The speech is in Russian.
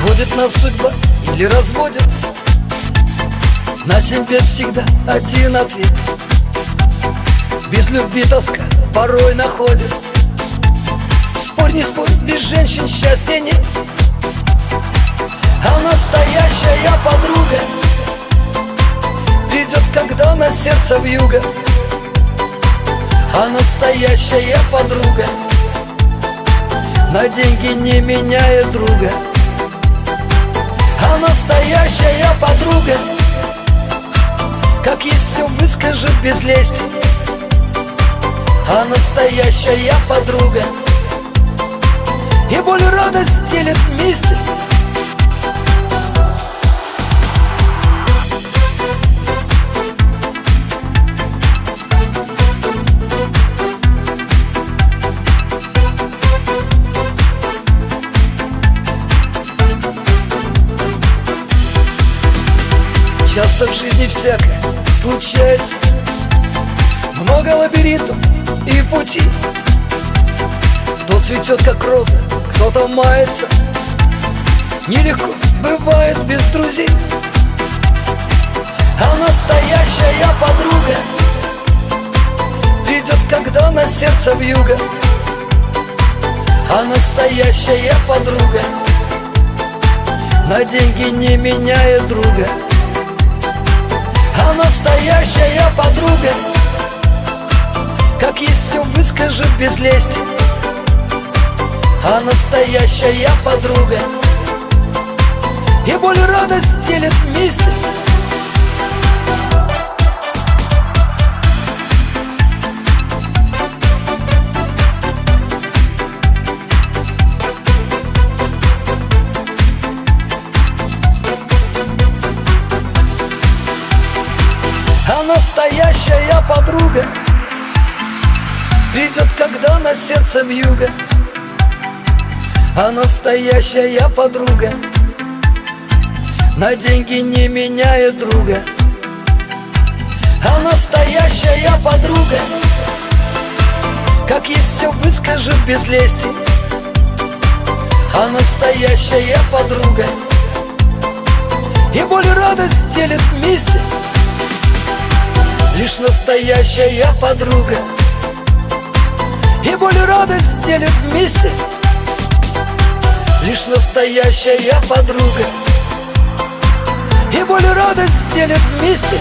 Сводит нас судьба или разводит? На 7 бед всегда один ответ. Без любви тоска порой находит. Спорь, не спорь, без женщин счастья нет. А настоящая подруга придет, когда на сердце вьюга. А настоящая подруга на деньги не меняет друга. А настоящая подруга как есть все выскажет без лести. А настоящая подруга и боль и радость делит вместе. Часто в жизни всякое случается, много лабиринтов и пути. Кто цветет, как роза, кто-то мается. Нелегко бывает без друзей. А настоящая подруга придет, когда на сердце вьюга. А настоящая подруга на деньги не меняет друга. А настоящая подруга как есть все выскажет без лести. А настоящая подруга и боль и радость делит вместе. А настоящая подруга придет, когда на сердце вьюга. А настоящая подруга на деньги не меняет друга. А настоящая подруга как есть все выскажет без лести. А настоящая подруга и боль и радость делит вместе. Лишь настоящая подруга и боль и радость делит вместе. Лишь настоящая подруга и боль и радость делит вместе.